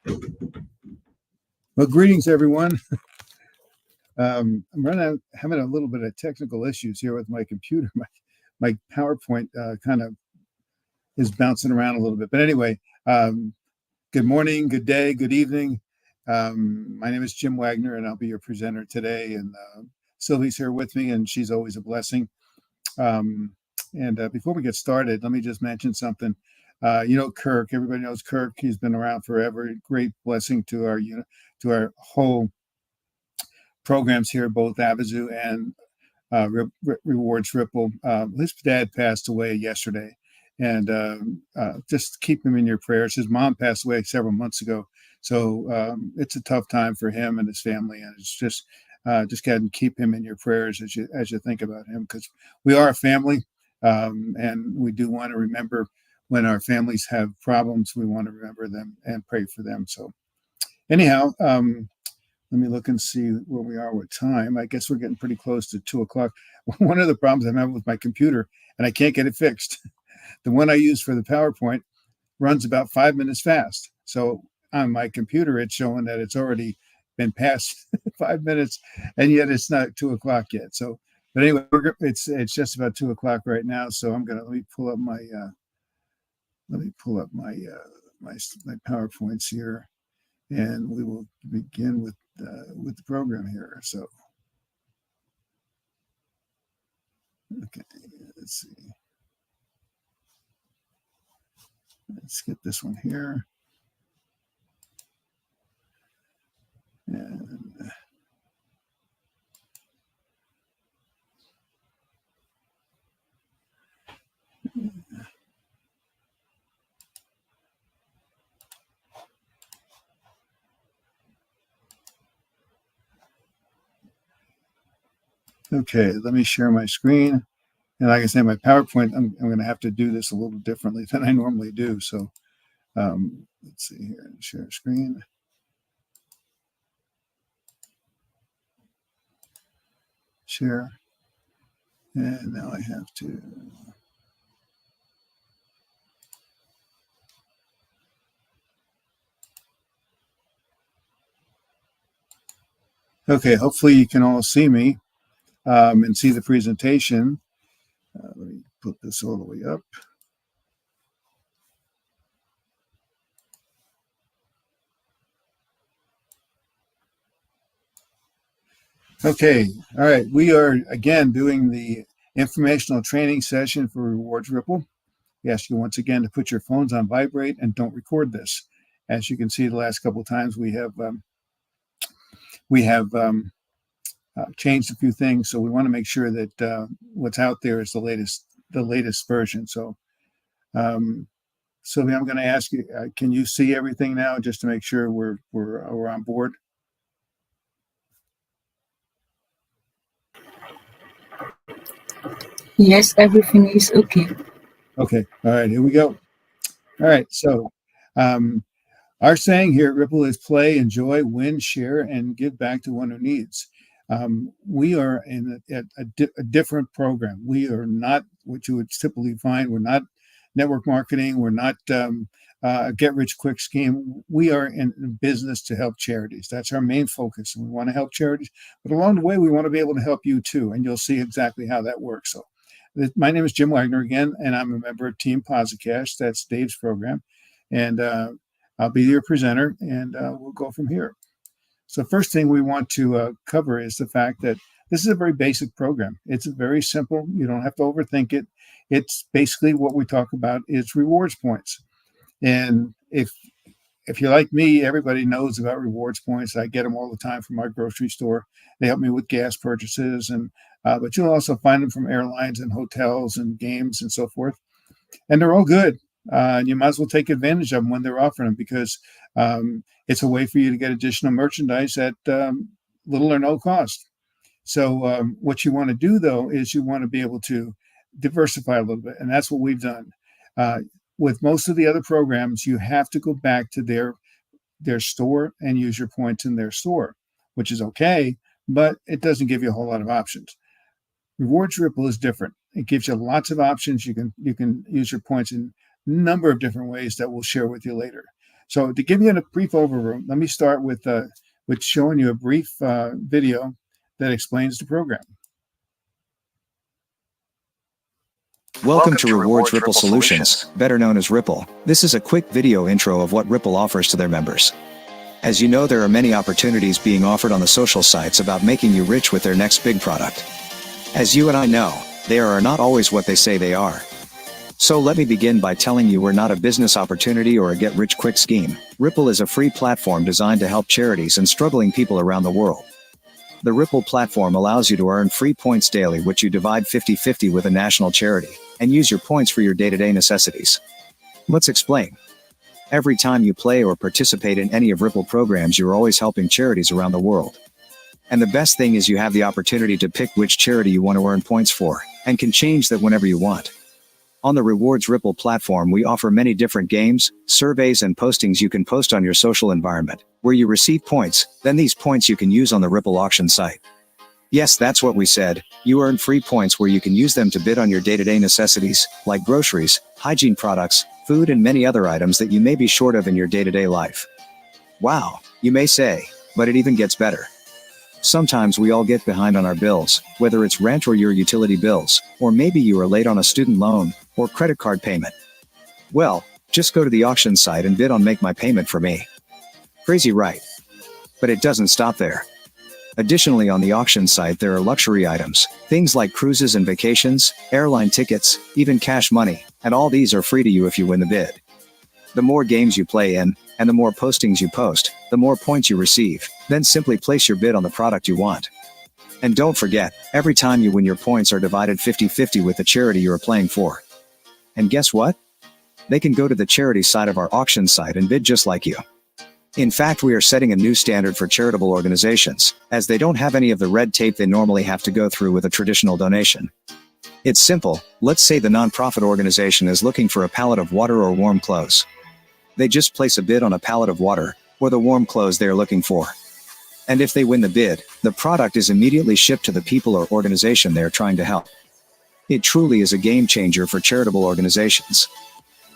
Well, greetings, everyone. Having a little bit of technical issues here with my computer. My PowerPoint kind of is bouncing around a little bit. But anyway, good morning, good day, good evening. My name is Jim Wagner, and I'll be your presenter today. And Sylvie's here with me, and she's always a blessing. Before we get started, let me just mention something. Kirk. Everybody knows Kirk. He's been around forever. Great blessing to our whole programs here, both Avizu and Rewards Ripple. His dad passed away yesterday, and just keep him in your prayers. His mom passed away several months ago, so it's a tough time for him and his family, and it's just go ahead and keep him in your prayers as you think about him, because we are a family, and we do want to remember when our families have problems. We want to remember them and pray for them. So anyhow, let me look and see where we are with time. I guess we're getting pretty close to 2:00. One of the problems I'm having with my computer, and I can't get it fixed. The one I use for the PowerPoint runs about 5 minutes fast. So on my computer, it's showing that it's already been past 5 minutes, and yet it's not 2:00 yet. So, but anyway, it's just about 2:00 right now. So let me pull up my PowerPoints here, and we will begin with the program here. So, okay, let's see. Let's get this one here. And okay, let me share my screen. And like I said, my PowerPoint, I'm going to have to do this a little differently than I normally do. So let's see here, share screen. Share. And now I have to. Okay, hopefully you can all see me and see the presentation. Let me put this all the way up. Okay, all right. We are again doing the informational training session for Rewards Ripple. We ask you once again to put your phones on vibrate and don't record this. As you can see, the last couple of times we have changed a few things, so we want to make sure that what's out there is the latest version. So, Sylvia, I'm going to ask you: can you see everything now, just to make sure we're on board? Yes, everything is okay. Okay. All right. Here we go. All right. So, our saying here at Ripple is play, enjoy, win, share, and give back to one who needs. We are in a different program. We are not what you would typically find. We're not network marketing. We're not a get-rich-quick scheme. We are in business to help charities. That's our main focus. And we want to help charities. But along the way, we want to be able to help you too. And you'll see exactly how that works. So my name is Jim Wagner again, and I'm a member of Team Posicash. That's Dave's program. And I'll be your presenter, and we'll go from here. So first thing we want to cover is the fact that this is a very basic program. It's very simple. You don't have to overthink it. It's basically what we talk about is rewards points. And if you're like me, everybody knows about rewards points. I get them all the time from our grocery store. They help me with gas purchases, and but you'll also find them from airlines and hotels and games and so forth. And they're all good. You might as well take advantage of them when they're offering them, because it's a way for you to get additional merchandise at little or no cost. So what you want to do, though, is you want to be able to diversify a little bit. And that's what we've done. With most of the other programs, you have to go back to their store and use your points in their store, which is okay, but it doesn't give you a whole lot of options. Rewards Ripple is different. It gives you lots of options. You can use your points in a number of different ways that we'll share with you later. So to give you a brief overview, let me start with showing you a brief video that explains the program. Welcome to Rewards Ripple Solutions, better known as Ripple. This is a quick video intro of what Ripple offers to their members. As you know, there are many opportunities being offered on the social sites about making you rich with their next big product. As you and I know, they are not always what they say they are. So let me begin by telling you we're not a business opportunity or a get-rich-quick scheme. Ripple is a free platform designed to help charities and struggling people around the world. The Ripple platform allows you to earn free points daily, which you divide 50-50 with a national charity, and use your points for your day-to-day necessities. Let's explain. Every time you play or participate in any of Ripple programs, you're always helping charities around the world. And the best thing is you have the opportunity to pick which charity you want to earn points for, and can change that whenever you want. On the Rewards Ripple platform, we offer many different games, surveys, and postings you can post on your social environment, where you receive points. Then these points you can use on the Ripple auction site. Yes, that's what we said. You earn free points where you can use them to bid on your day-to-day necessities, like groceries, hygiene products, food, and many other items that you may be short of in your day-to-day life. Wow, you may say, but it even gets better. Sometimes we all get behind on our bills, whether it's rent or your utility bills, or maybe you are late on a student loan or credit card payment. Well, just go to the auction site and bid on Make My Payment for Me. Crazy, right? But it doesn't stop there. Additionally, on the auction site there are luxury items, things like cruises and vacations, airline tickets, even cash money, and all these are free to you if you win the bid. The more games you play in, and the more postings you post, the more points you receive. Then simply place your bid on the product you want. And don't forget, every time you win, your points are divided 50-50 with the charity you are playing for. And guess what? They can go to the charity side of our auction site and bid just like you. In fact, we are setting a new standard for charitable organizations, as they don't have any of the red tape they normally have to go through with a traditional donation. It's simple. Let's say the nonprofit organization is looking for a pallet of water or warm clothes. They just place a bid on a pallet of water, or the warm clothes they are looking for. And if they win the bid, the product is immediately shipped to the people or organization they are trying to help. It truly is a game changer for charitable organizations.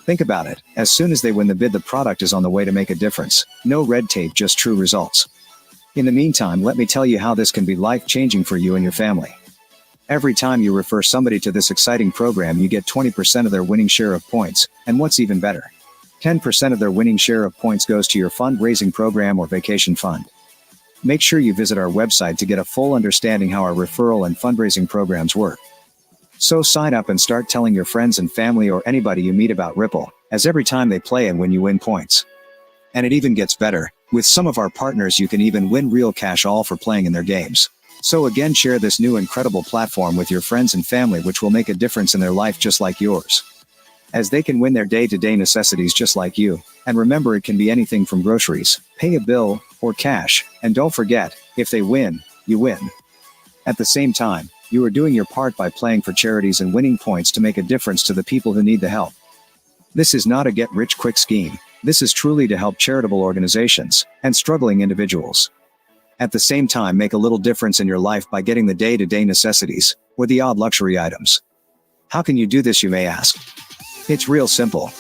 Think about it, as soon as they win the bid, the product is on the way to make a difference. No red tape, just true results. In the meantime, let me tell you how this can be life-changing for you and your family. Every time you refer somebody to this exciting program, you get 20% of their winning share of points, and what's even better, 10% of their winning share of points goes to your fundraising program or vacation fund. Make sure you visit our website to get a full understanding how our referral and fundraising programs work. So sign up and start telling your friends and family or anybody you meet about Ripple, as every time they play and win, you win points. And it even gets better. With some of our partners, you can even win real cash all for playing in their games. So again, share this new incredible platform with your friends and family, which will make a difference in their life just like yours, as they can win their day-to-day necessities just like you. And remember, it can be anything from groceries, pay a bill, or cash. And don't forget, if they win, you win. At the same time, you are doing your part by playing for charities and winning points to make a difference to the people who need the help. This is not a get-rich-quick scheme. This is truly to help charitable organizations and struggling individuals. At the same time, make a little difference in your life by getting the day-to-day necessities, or the odd luxury items. How can you do this, you may ask? It's real simple.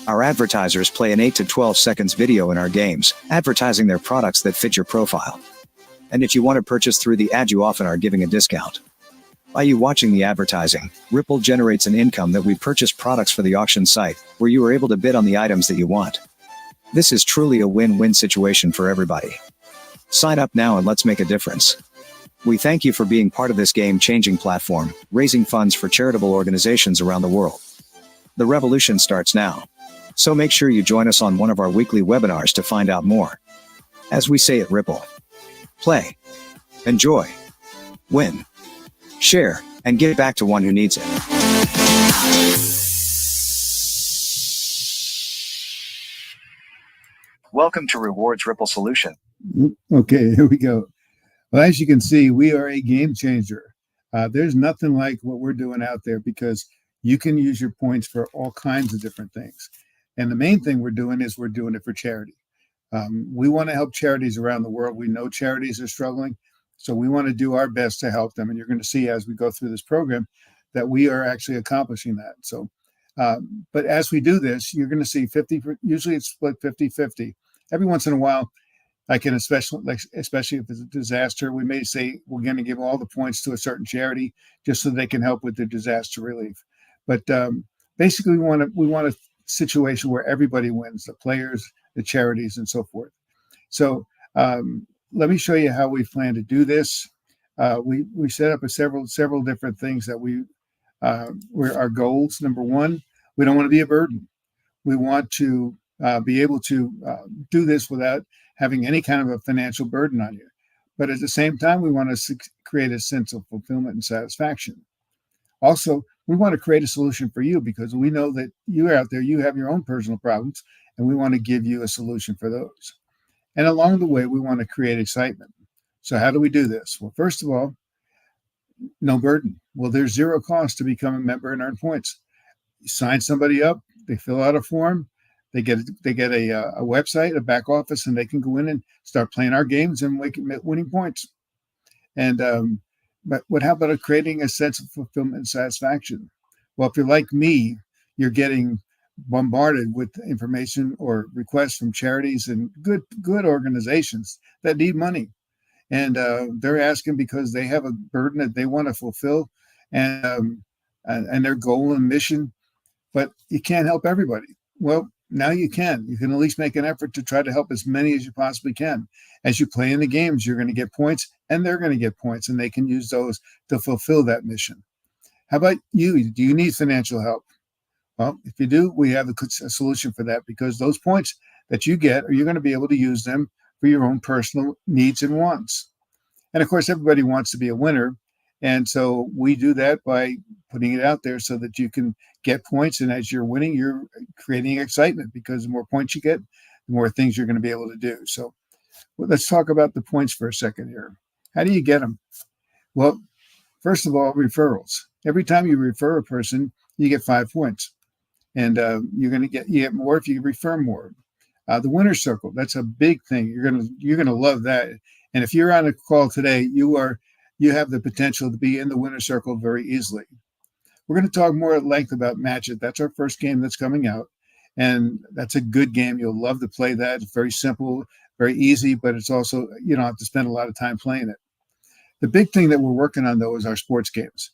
Our advertisers play an 8 to 12 seconds video in our games, advertising their products that fit your profile. And if you want to purchase through the ad, you often are giving a discount. By you watching the advertising, Ripple generates an income that we purchase products for the auction site, where you are able to bid on the items that you want. This is truly a win-win situation for everybody. Sign up now and let's make a difference. We thank you for being part of this game-changing platform, raising funds for charitable organizations around the world. The revolution starts now. So make sure you join us on one of our weekly webinars to find out more. As we say at Ripple, play, enjoy, win, share, and give back to one who needs it. Welcome to Rewards Ripple Solution. Okay, here we go. Well, as you can see, we are a game changer. There's nothing like what we're doing out there, because you can use your points for all kinds of different things. And the main thing we're doing is we're doing it for charity. We want to help charities around the world. We know charities are struggling, so we want to do our best to help them. And you're going to see as we go through this program that we are actually accomplishing that. So But as we do this, you're going to see 50, usually it's split 50-50. Every once in a while, like in a special, like especially if it's a disaster, we may say we're going to give all the points to a certain charity just so they can help with the disaster relief. But basically, we want a situation where everybody wins: the players, the charities, and so forth. So let me show you how we plan to do this. We set up several different things that were our goals. Number one, we don't want to be a burden. We want to be able to do this without having any kind of a financial burden on you. But at the same time, we want to create a sense of fulfillment and satisfaction. Also, we want to create a solution for you because we know that you're out there, you have your own personal problems, and we want to give you a solution for those. And along the way, we want to create excitement. So how do we do this? Well, first of all, no burden. Well, there's zero cost to become a member and earn points. You sign somebody up, they fill out a form, they get a website, a back office, and they can go in and start playing our games and winning points. And but how about creating a sense of fulfillment and satisfaction? Well, if you're like me, you're getting bombarded with information or requests from charities and good organizations that need money, and they're asking because they have a burden that they want to fulfill, and their goal and mission. But you can't help everybody. Well, now you can. You can at least make an effort to try to help as many as you possibly can. As you play in the games, you're going to get points, and they're going to get points, and they can use those to fulfill that mission. How about you? Do you need financial help? Well, if you do, we have a solution for that, because those points that you get, you're going to be able to use them for your own personal needs and wants. And of course, everybody wants to be a winner. And so we do that by putting it out there so that you can get points. And as you're winning, you're creating excitement, because the more points you get, the more things you're going to be able to do. So let's talk about the points for a second here. How do you get them? Well, first of all, referrals. Every time you refer a person, you get 5 points. And you get more if you refer more. The winner's circle, that's a big thing. You're gonna love that. And if you're on a call today, you have the potential to be in the winner's circle very easily. We're going to talk more at length about Match It. That's our first game that's coming out, and that's a good game. You'll love to play that. It's very simple, very easy, but it's also, you don't have to spend a lot of time playing it. The big thing that we're working on, though, is our sports games.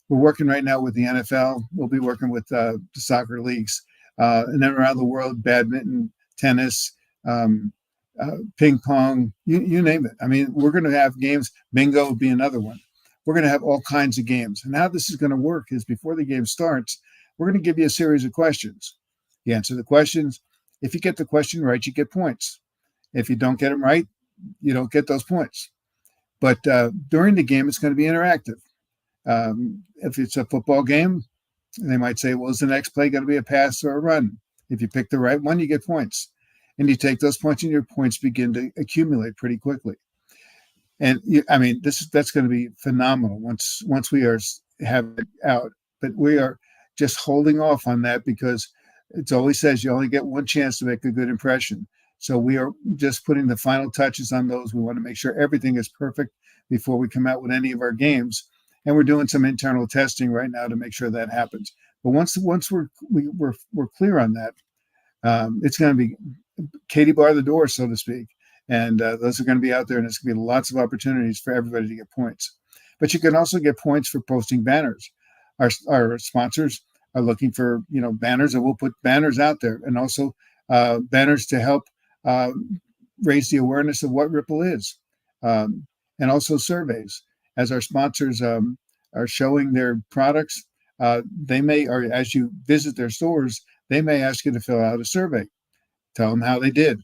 We're working right now with the NFL. We'll be working with the soccer leagues, and then around the world, badminton, tennis, ping pong, you name it. I mean, we're going to have games. Bingo would be another one. We're going to have all kinds of games. And how this is going to work is, before the game starts, we're going to give you a series of questions. You answer the questions. If you get the question right, you get points. If you don't get them right, you don't get those points. But during the game, it's going to be interactive. If it's a football game, they might say, well, is the next play going to be a pass or a run? If you pick the right one, you get points. And you take those points, and your points begin to accumulate pretty quickly. And that's going to be phenomenal once we have it out. But we are just holding off on that, because it always says you only get one chance to make a good impression. So we are just putting the final touches on those. We want to make sure everything is perfect before we come out with any of our games. And we're doing some internal testing right now to make sure that happens. But once we're clear on that, it's going to be Katie bar the door, so to speak. And those are going to be out there, and it's going to be lots of opportunities for everybody to get points. But you can also get points for posting banners. Our sponsors are looking for banners, and we'll put banners out there, and also banners to help raise the awareness of what Ripple is, and also surveys. As our sponsors are showing their products, they may, or as you visit their stores, they may ask you to fill out a survey. Tell them how they did.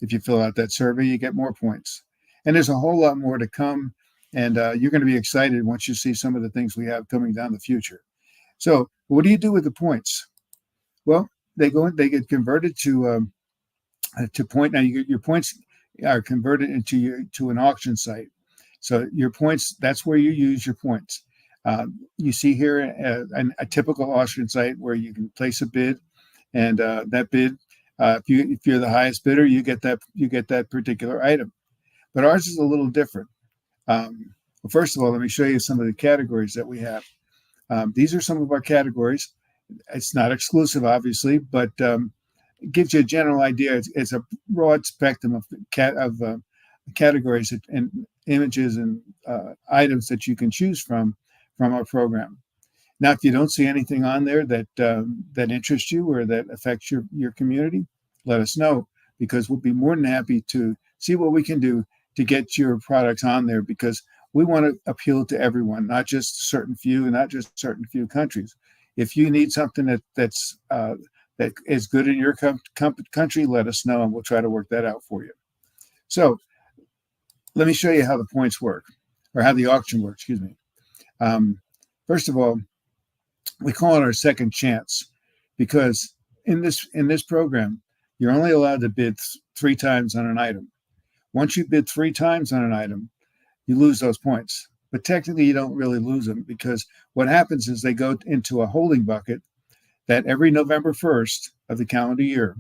If you fill out that survey, you get more points. And there's a whole lot more to come. And you're going to be excited once you see some of the things we have coming down the future. So what do you do with the points? Well, they get converted to point. Now your points are converted to an auction site. So your points, that's where you use your points. You see here a typical auction site where you can place a bid, and that bid, if you're the highest bidder, you get that particular item. But ours is a little different. Well, first of all, let me show you some of the categories that we have. These are some of our categories. It's not exclusive, obviously, but it gives you a general idea. It's a broad spectrum of categories and images and items that you can choose from our program. Now, if you don't see anything on there that interests you or that affects your community, let us know, because we'll be more than happy to see what we can do to get your products on there, because we want to appeal to everyone, not just a certain few and not just certain few countries. If you need something that is good in your country, let us know and we'll try to work that out for you. So let me show you how the points work, or how the auction works, excuse me. First of all, we call it our second chance, because in this program, you're only allowed to bid 3 times on an item. Once you bid 3 times on an item, you lose those points. But technically, you don't really lose them, because what happens is they go into a holding bucket that every November 1st of the calendar year,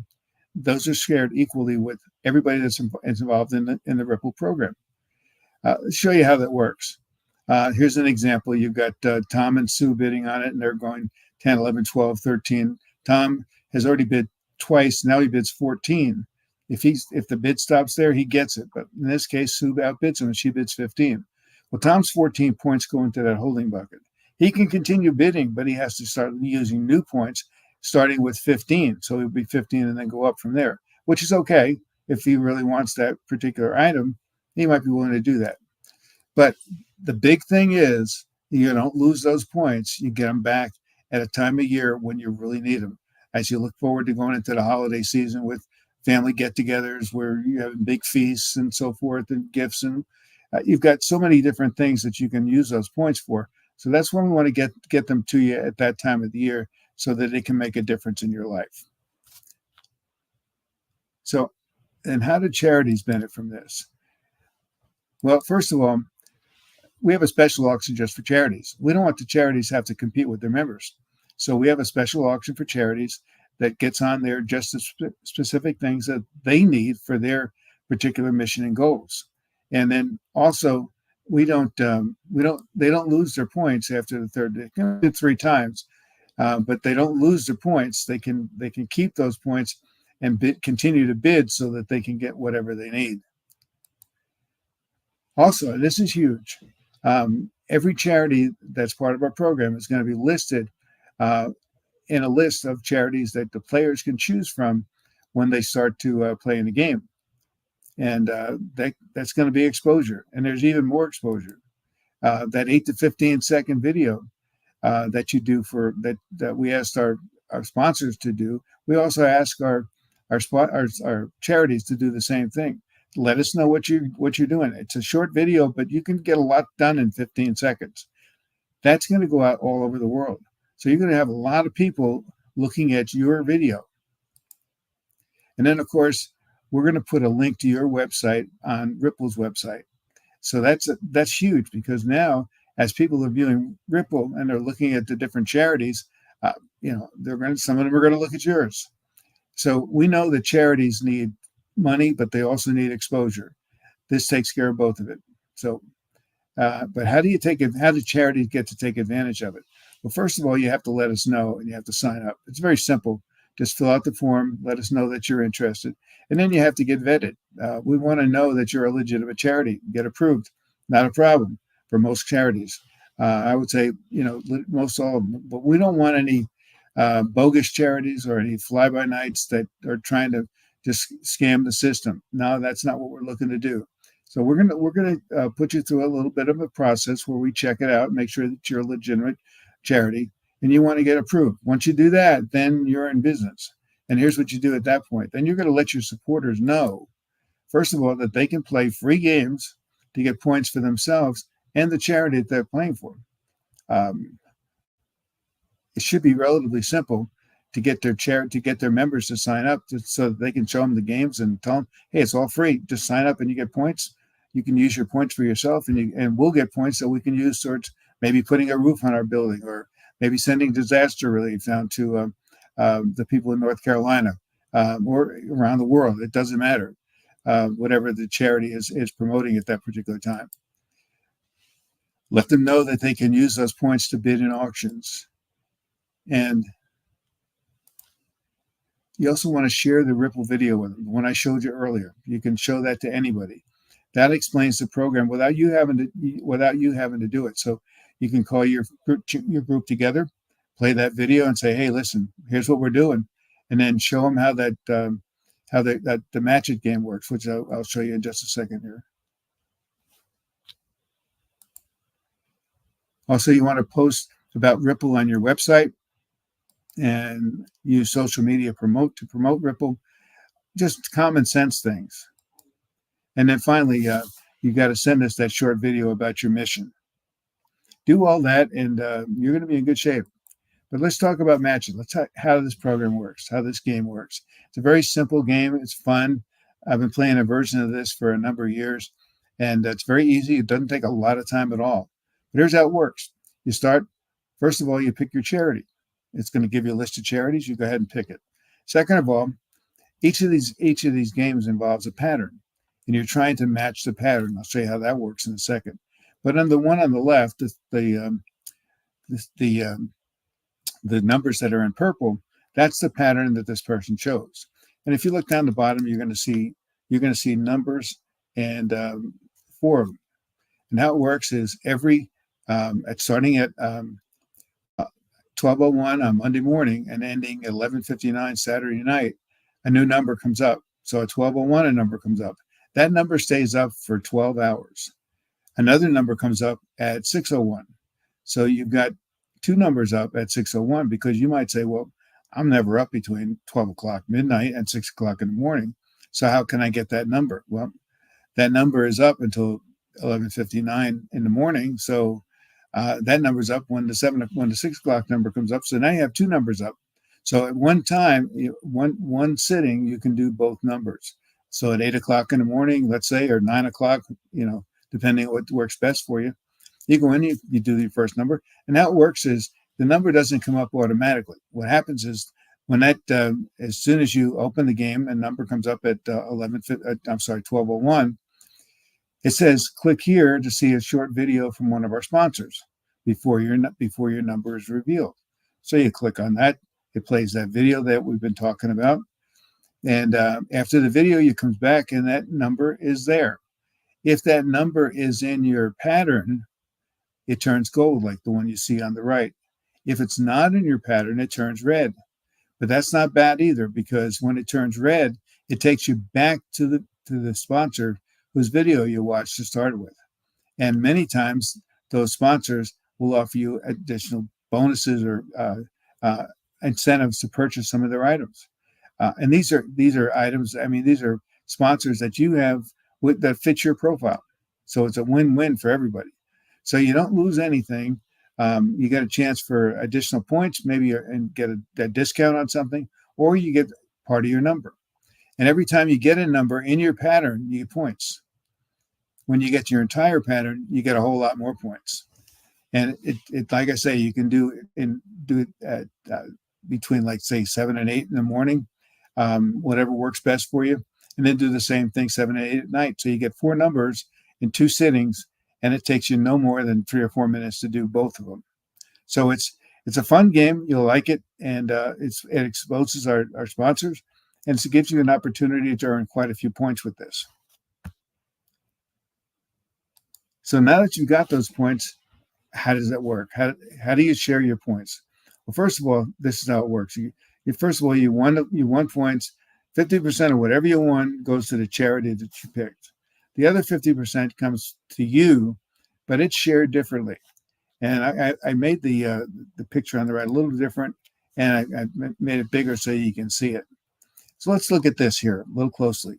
those are shared equally with everybody that's involved in the Ripple program. Let's show you how that works. Here's an example. You've got Tom and Sue bidding on it, and they're going 10, 11, 12, 13. Tom has already bid twice. Now he bids 14. If the bid stops there, he gets it. But in this case, Sue outbids him, and she bids 15. Well, Tom's 14 points go into that holding bucket. He can continue bidding, but he has to start using new points, starting with 15. So he'll be 15 and then go up from there, which is okay. If he really wants that particular item, he might be willing to do that. But the big thing is, you don't lose those points. You get them back at a time of year when you really need them. As you look forward to going into the holiday season with family get-togethers where you have big feasts and so forth, and gifts, and you've got so many different things that you can use those points for. So that's when we want to get them to you at that time of the year, so that it can make a difference in your life. So, and how do charities benefit from this? Well, first of all, we have a special auction just for charities. We don't want the charities have to compete with their members. So we have a special auction for charities that gets on there just the specific things that they need for their particular mission and goals. And then also, they don't lose their points after the third. They can bid 3 times, but they don't lose their points. They can keep those points and continue to bid so that they can get whatever they need. Also, this is huge. Every charity that's part of our program is going to be listed in a list of charities that the players can choose from when they start to play in the game. And that's going to be exposure. And there's even more exposure. That 8 to 15 second video that you do that we asked our sponsors to do, we also ask our charities to do the same thing. Let us know what you're doing. It's a short video, but you can get a lot done in 15 seconds. That's going to go out all over the world. So you're going to have a lot of people looking at your video. And then, of course, we're going to put a link to your website on Ripple's website. So that's huge, because now as people are viewing Ripple and they're looking at the different charities, some of them are going to look at yours. So we know that charities need money, but they also need exposure. This takes care of both of it. So, but how do charities get to take advantage of it? Well, first of all, you have to let us know and you have to sign up. It's very simple. Just fill out the form, let us know that you're interested, and then you have to get vetted. We want to know that you're a legitimate charity, get approved. Not a problem for most charities. I would say, most all of them, but we don't want any bogus charities or any fly-by-nights that are trying to just scam the system. No, that's not what we're looking to do. So we're gonna put you through a little bit of a process where we check it out, make sure that you're a legitimate charity, and you want to get approved. Once you do that, then you're in business. And here's what you do at that point. Then you're going to let your supporters know, first of all, that they can play free games to get points for themselves and the charity that they're playing for. It should be relatively simple to get their members to sign up so that they can show them the games and tell them, hey, it's all free. Just sign up and you get points. You can use your points for yourself, and we'll get points that we can use towards maybe putting a roof on our building, or maybe sending disaster relief down to the people in North Carolina or around the world. It doesn't matter, whatever the charity is promoting at that particular time. Let them know that they can use those points to bid in auctions. And You also want to share the Ripple video with them. The one I showed you earlier. You can show that to anybody. That explains the program without you having to do it. So you can call your group together, play that video, and say, "Hey, listen, here's what we're doing," and then show them how the match it game works, which I'll show you in just a second here. Also, you want to post about Ripple on your website and use social media to promote Ripple. Just common sense things. And then finally, you got to send us that short video about your mission. Do all that, and you're going to be in good shape. But let's talk about matching. Let's talk how this program works, how this game works. It's a very simple game. It's fun. I've been playing a version of this for a number of years, and it's very easy. It doesn't take a lot of time at all. But here's how it works. You start, first of all, you pick your charity. It's going to give you a list of charities. You go ahead and pick it. Second of all, each of these games involves a pattern, and you're trying to match the pattern. I'll show you how that works in a second. But on the one on the left, the numbers that are in purple, that's the pattern that this person chose. And if you look down the bottom, you're going to see numbers and 4 of them. And how it works is starting at 12:01 on Monday morning and ending at 11:59 Saturday night, a new number comes up. So at 12:01, a number comes up. That number stays up for 12 hours. Another number comes up at 6:01. So you've got 2 numbers up at 6:01 because you might say, well, I'm never up between 12 o'clock midnight and 6 o'clock in the morning. So how can I get that number? Well, that number is up until 11:59 in the morning. So that number's up when the 6 o'clock number comes up. So now you have 2 numbers up. So at one time, one sitting, you can do both numbers. So at 8 o'clock in the morning, let's say, or 9 o'clock, depending on what works best for you, you go in, you do your first number. And how it works is the number doesn't come up automatically. What happens is when as soon as you open the game, a number comes up at 12:01. It says, click here to see a short video from one of our sponsors before your number is revealed. So you click on that. It plays that video that we've been talking about. And after the video, you comes back and that number is there. If that number is in your pattern, it turns gold, like the one you see on the right. If it's not in your pattern, it turns red. But that's not bad either, because when it turns red, it takes you back to the sponsor whose video you watched to start with. And many times, those sponsors will offer you additional bonuses or incentives to purchase some of their items. And these are items, these are sponsors that you have that fit your profile. So it's a win-win for everybody. So you don't lose anything. You get a chance for additional points, maybe, and get a discount on something, or you get part of your number. And every time you get a number in your pattern, you get points. When you get your entire pattern, you get a whole lot more points. And it like I say, you can do it at between, like, say, 7 and 8 in the morning, whatever works best for you, and then do the same thing 7 and 8 at night. So you get 4 numbers in 2 sittings, and it takes you no more than 3 or 4 minutes to do both of them. So it's a fun game. You'll like it, and it exposes our sponsors, and it gives you an opportunity to earn quite a few points with this. So now that you've got those points, how does that work? How do you share your points? Well, first of all, this is how it works. You won points. 50% of whatever you won goes to the charity that you picked. The other 50% comes to you, but it's shared differently. And I made the picture on the right a little different, and I made it bigger so you can see it. So let's look at this here a little closely.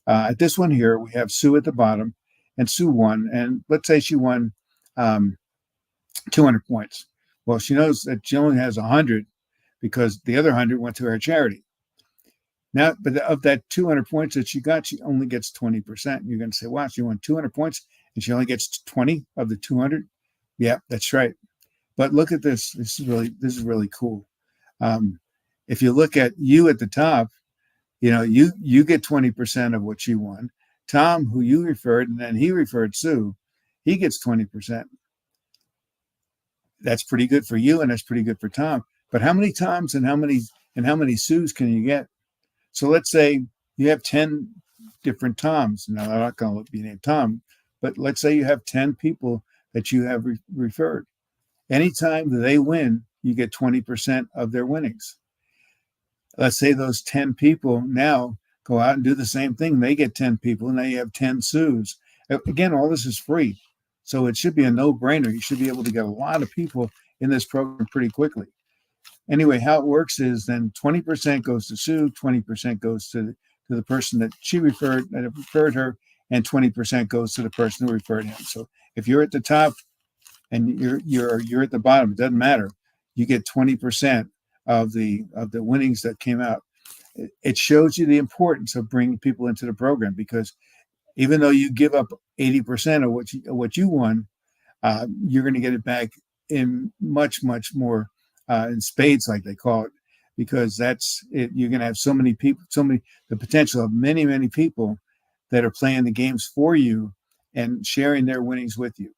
At this one here, we have Sue at the bottom, and Sue won. And let's say she won 200 points. Well, she knows that she only has 100 because the other 100 went to her charity. Now, but of that 200 points that she got, she only gets 20%. You're going to say, wow, she won 200 points and she only gets 20 of the 200. Yeah, that's right. But look at this. This is really cool. If you look at you at the top, you get 20% of what she won. Tom, who you referred, and then he referred Sue, he gets 20%. That's pretty good for you, and that's pretty good for Tom. But how many Toms and how many and how many Sues can you get? So let's say you have 10 different Toms. Now, they're not going to be named Tom, but let's say you have 10 people that you have referred. Anytime that they win, you get 20% of their winnings. Let's say those 10 people now go out and do the same thing. They get 10 people, and now you have 10 Sues. Again, all this is free. So it should be a no-brainer. You should be able to get a lot of people in this program pretty quickly. Anyway, how it works is then 20% goes to Sue, 20% goes to the person that referred her, and 20% goes to the person who referred him. So if you're at the top and you're at the bottom, it doesn't matter. You get 20% of the winnings that came out. It shows you the importance of bringing people into the program, because even though you give up 80% of what you won, you're going to get it back in much more in spades, like they call it, because that's it. You're going to have so many people, the potential of many people that are playing the games for you and sharing their winnings with you.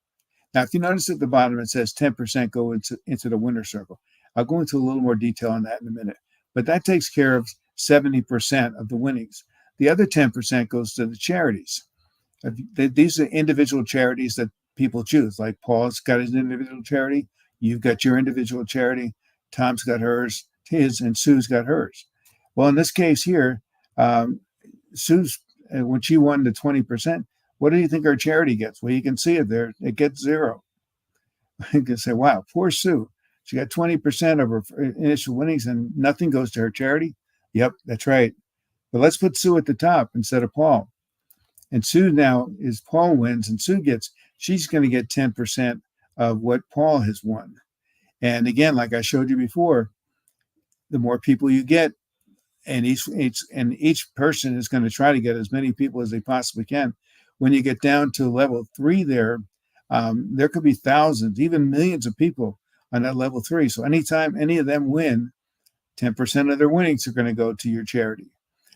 Now, if you notice at the bottom, it says 10% go into the winner circle. I'll go into a little more detail on that in a minute, but that takes care of 70% of the winnings. The other 10% goes to the charities. These are individual charities that people choose. Like Paul's got his individual charity. You've got your individual charity. Tom's got his, and Sue's got hers. Well, in this case here, Sue's, when she won the 20%, what do you think our charity gets? Well, you can see it there. It gets 0. You can say, wow, poor Sue. She got 20% of her initial winnings and nothing goes to her charity. Yep, that's right. But let's put Sue at the top instead of Paul. And Sue now is Paul wins, and she's going to get 10% of what Paul has won. And again, like I showed you before, the more people you get, and each person is going to try to get as many people as they possibly can. When you get down to level 3 there could be thousands, even millions of people on that level 3. So anytime any of them win, 10% of their winnings are going to go to your charity.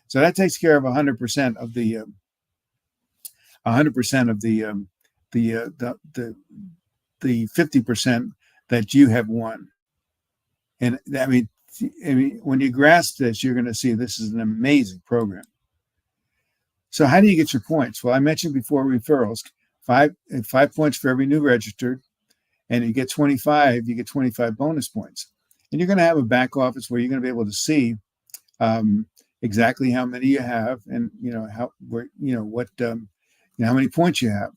So that takes care of 100% of the 50% that you have won. And I mean, when you grasp this, you're going to see this is an amazing program. So how do you get your points? Well, I mentioned before referrals, 5 points for every new registered, and you get 25 bonus points. And you're going to have a back office where you're going to be able to see exactly how many you have, and how many points you have.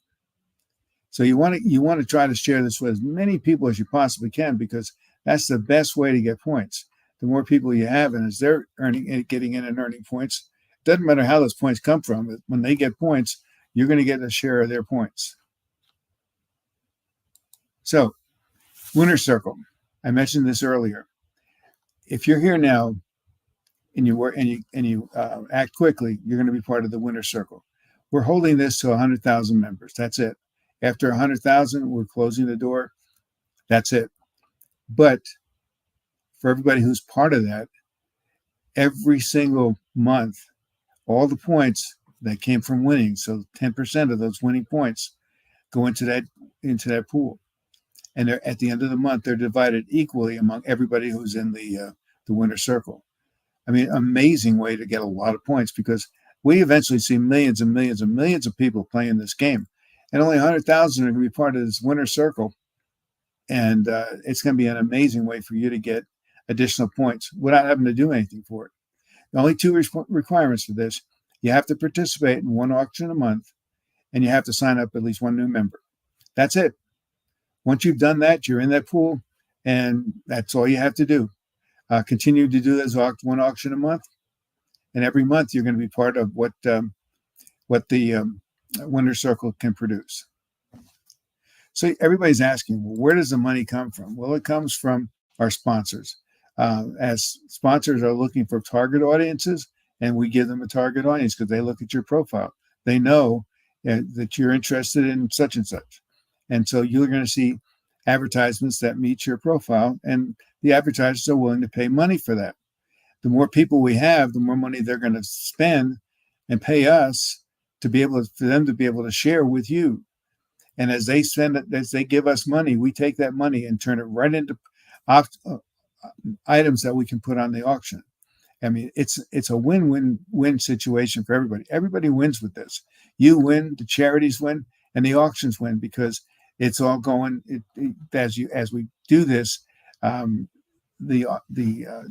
So you want to try to share this with as many people as you possibly can, because that's the best way to get points. The more people you have, and as they're getting in and earning points, it doesn't matter how those points come from. When they get points, you're going to get a share of their points. So, winner circle. I mentioned this earlier. If you're here now and you act quickly, you're going to be part of the winner circle. We're holding this to 100,000 members. That's it. After 100,000, we're closing the door. That's it. But for everybody who's part of that, every single month, all the points that came from winning, so 10% of those winning points go into that pool. And at the end of the month, they're divided equally among everybody who's in the winner circle. I mean, amazing way to get a lot of points, because we eventually see millions and millions and millions of people playing this game, and only 100,000 are going to be part of this winner circle. And it's going to be an amazing way for you to get additional points without having to do anything for it. The only 2 requirements for this: you have to participate in 1 auction a month, and you have to sign up at least 1 new member. That's it. Once you've done that, you're in that pool, and that's all you have to do. Continue to do this 1 auction a month, and every month you're going to be part of what the winner circle can produce. So everybody's asking, well, where does the money come from? Well, it comes from our sponsors. As sponsors are looking for target audiences, and we give them a target audience because they look at your profile. They know that you're interested in such and such. And so you're going to see advertisements that meet your profile, and the advertisers are willing to pay money for that. The more people we have, the more money they're going to spend and pay us for them to be able to share with you. And as they give us money, we take that money and turn it right into items that we can put on the auction. I mean, it's a win-win-win situation for everybody. Everybody wins with this. You win, the charities win, and the auctions win because it's all going. As we do this, the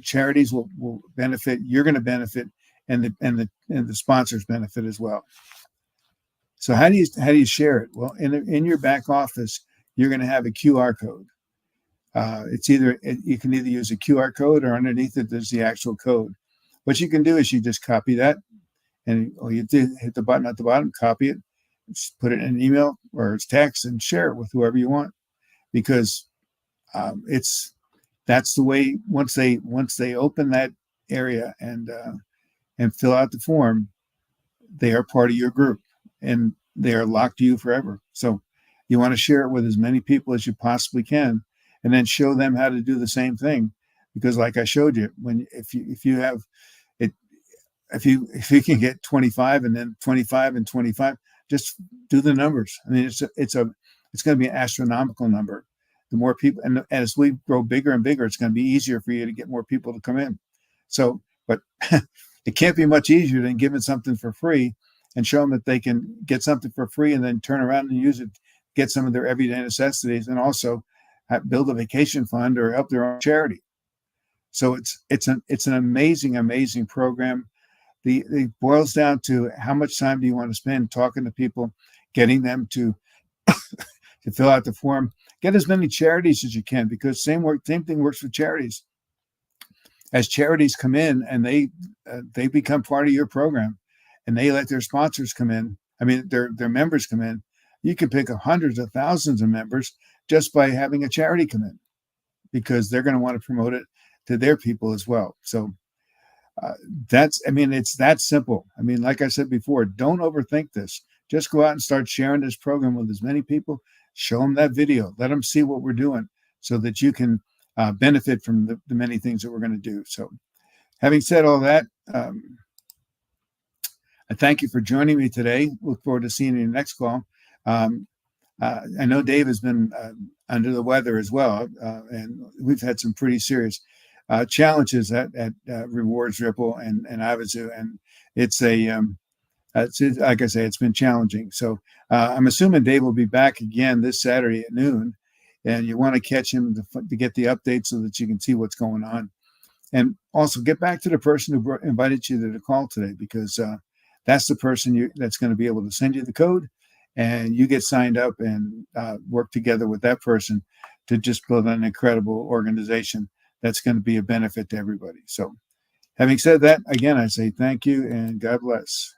charities will benefit. You're going to benefit, and the sponsors benefit as well. So how do you share it? Well, in your back office, you're going to have a QR code. You can either use a QR code or underneath it there's the actual code. What you can do is you just copy that, and you hit the button at the bottom, copy it, just put it in an email or it's text, and share it with whoever you want. Because that's the way. Once they open that area and fill out the form, they are part of your group and they are locked to you forever. So you want to share it with as many people as you possibly can, and then show them how to do the same thing. Because like I showed you, if you have it, if you can get 25 and then 25 and 25, just do the numbers. I mean, it's going to be an astronomical number. The more people, and as we grow bigger and bigger, it's going to be easier for you to get more people to come in. So, but it can't be much easier than giving something for free and show them that they can get something for free and then turn around and use it, get some of their everyday necessities, and also build a vacation fund or help their own charity. So it's an amazing program. It boils down to how much time do you want to spend talking to people, getting them to fill out the form. Get as many charities as you can, because same thing works for charities. As charities come in and they become part of your program, and they let their sponsors come in. I mean, their members come in. You can pick up hundreds of thousands of members just by having a charity come in, because they're going to want to promote it to their people as well. So it's that simple. I mean, like I said before, don't overthink this. Just go out and start sharing this program with as many people. Show them that video. Let them see what we're doing so that you can benefit from the many things that we're going to do. So having said all that, I thank you for joining me today. Look forward to seeing you in the next call. I know Dave has been under the weather as well, and we've had some pretty serious challenges at Rewards Ripple and Avizu, and it's like I say, it's been challenging. So I'm assuming Dave will be back again this Saturday at noon, and you want to catch him to get the update so that you can see what's going on. And also get back to the person who invited you to the call today, because that's the person that's going to be able to send you the code, and you get signed up and work together with that person to just build an incredible organization that's going to be a benefit to everybody. So having said that, again, I say thank you and God bless.